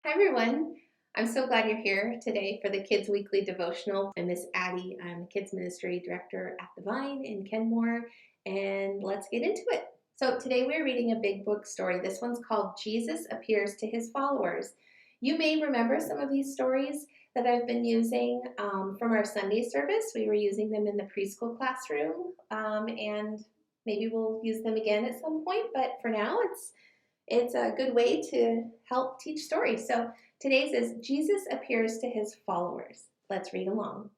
Hi everyone. I'm so glad you're here today for the Kids Weekly Devotional. I'm Miss Addie. I'm the Kids Ministry Director at the Vine in Kenmore, and let's get into it. So today we're reading a big book story. This one's called Jesus Appears to His Followers. You may remember some of these stories that I've been using from our Sunday service. We were using them in the preschool classroom, and maybe we'll use them again at some point, but for now it's a good way to help teach stories. So today's is Jesus appears to his followers. Let's read along.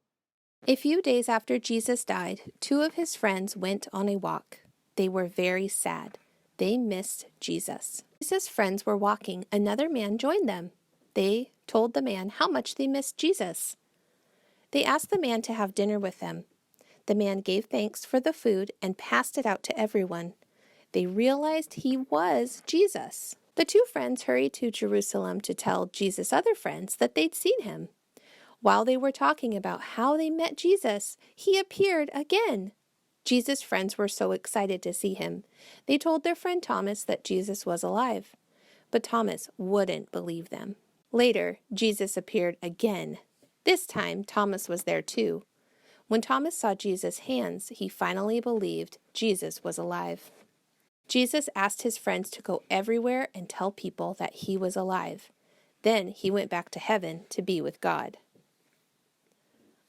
A few days after Jesus died, two of his friends went on a walk. They were very sad. They missed Jesus. Jesus' friends were walking. Another man joined them. They told the man how much they missed Jesus. They asked the man to have dinner with them. The man gave thanks for the food and passed it out to everyone. They realized he was Jesus. The two friends hurried to Jerusalem to tell Jesus' other friends that they'd seen him. While they were talking about how they met Jesus, he appeared again. Jesus' friends were so excited to see him. They told their friend Thomas that Jesus was alive, but Thomas wouldn't believe them. Later, Jesus appeared again. This time, Thomas was there too. When Thomas saw Jesus' hands, he finally believed Jesus was alive. Jesus asked his friends to go everywhere and tell people that he was alive. Then he went back to heaven to be with God.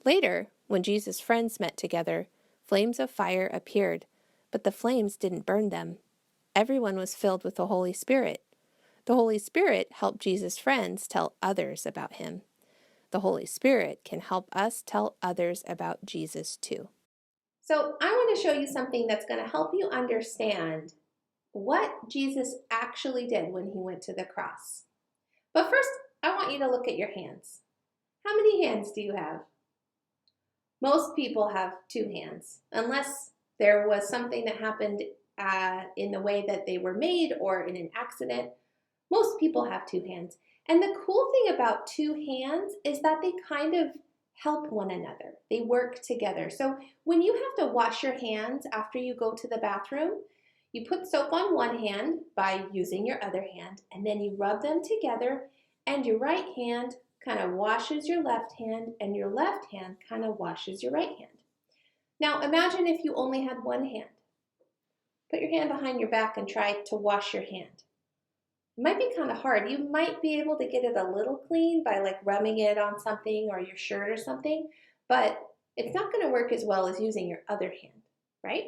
Later, when Jesus' friends met together, flames of fire appeared, but the flames didn't burn them. Everyone was filled with the Holy Spirit. The Holy Spirit helped Jesus' friends tell others about him. The Holy Spirit can help us tell others about Jesus too. So I want to show you something that's going to help you understand what Jesus actually did when he went to the cross. But first, I want you to look at your hands. How many hands do you have? Most people have two hands, unless there was something that happened in the way that they were made or in an accident. Most people have two hands. And the cool thing about two hands is that they kind of help one another. They work together. So when you have to wash your hands after you go to the bathroom, you put soap on one hand by using your other hand, and then you rub them together, and your right hand kind of washes your left hand, and your left hand kind of washes your right hand. Now imagine if you only had one hand. Put your hand behind your back and try to wash your hand. It might be kind of hard. You might be able to get it a little clean by like rubbing it on something or your shirt or something, but it's not going to work as well as using your other hand, right?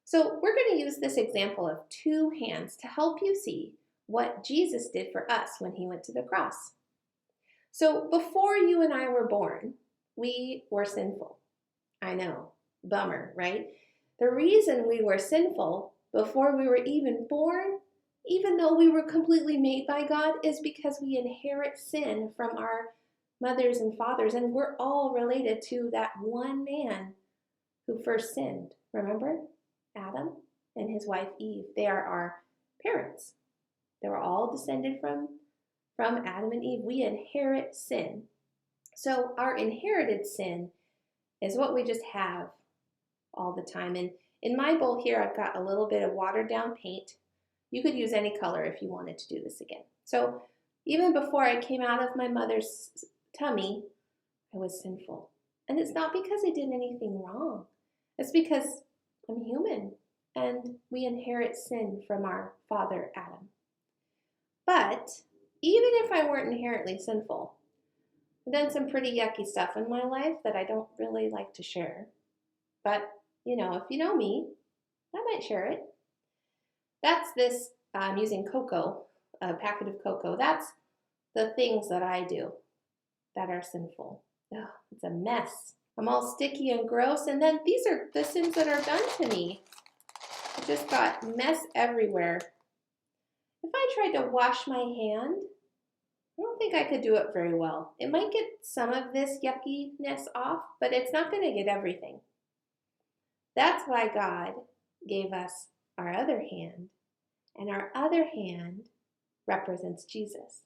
So we're going to use this example of two hands to help you see what Jesus did for us when he went to the cross. So before you and I were born, we were sinful. I know, bummer, right? The reason we were sinful before we were even born, even though we were completely made by God, is because we inherit sin from our mothers and fathers, and we're all related to that one man who first sinned. Remember? Adam and his wife Eve. They are our parents. They were all descended from Adam and Eve. We inherit sin. So our inherited sin is what we just have all the time. And in my bowl here, I've got a little bit of watered down paint. You could use any color if you wanted to do this again. So even before I came out of my mother's tummy, I was sinful. And it's not because I did anything wrong. It's because I'm human and we inherit sin from our father Adam. But even if I weren't inherently sinful, I've done some pretty yucky stuff in my life that I don't really like to share. But, if you know me, I might share it. That's this, I'm using cocoa, a packet of cocoa. That's the things that I do that are sinful. Ugh, it's a mess. I'm all sticky and gross. And then these are the sins that are done to me. I just got mess everywhere. If I tried to wash my hand, I don't think I could do it very well. It might get some of this yuckiness off, but it's not going to get everything. That's why God gave us our other hand, and our other hand represents Jesus.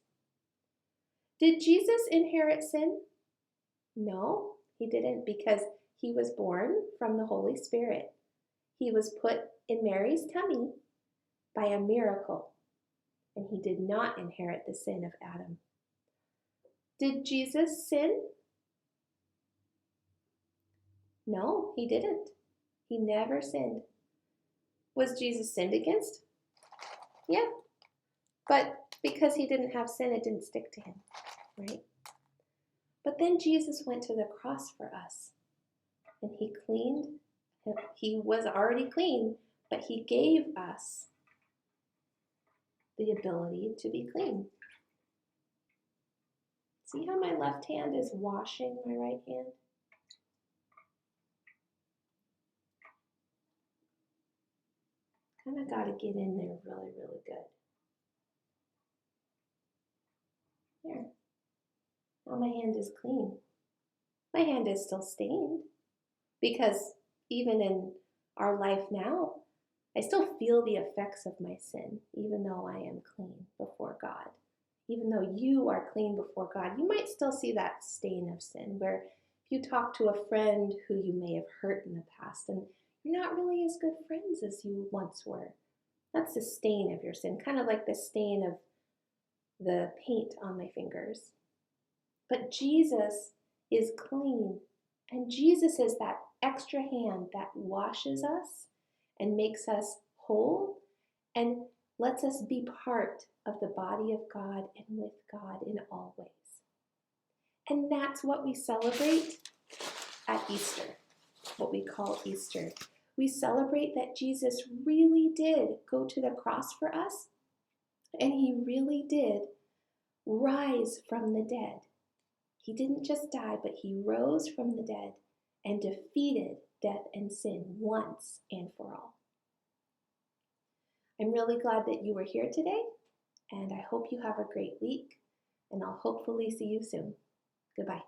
Did Jesus inherit sin? No, he didn't, because he was born from the Holy Spirit. He was put in Mary's tummy by a miracle. and he did not inherit the sin of Adam. Did Jesus sin? No, he didn't. He never sinned. Was Jesus sinned against? Yeah, but because he didn't have sin, it didn't stick to him, right? But then Jesus went to the cross for us, and he was already clean, but he gave us the ability to be clean. See how my left hand is washing my right hand? Kind of got to get in there really, really good. There. Now my hand is clean. My hand is still stained because even in our life now, I still feel the effects of my sin, even though I am clean before God. Even though you are clean before God, you might still see that stain of sin where if you talk to a friend who you may have hurt in the past and you're not really as good friends as you once were, that's the stain of your sin, kind of like the stain of the paint on my fingers. But Jesus is clean, and Jesus is that extra hand that washes us and makes us whole and lets us be part of the body of God and with God in all ways. And that's what we celebrate at Easter, what we call Easter. We celebrate that Jesus really did go to the cross for us, and he really did rise from the dead. He didn't just die, but he rose from the dead and defeated death and sin once and for all. I'm really glad that you were here today, and I hope you have a great week, and I'll hopefully see you soon. Goodbye.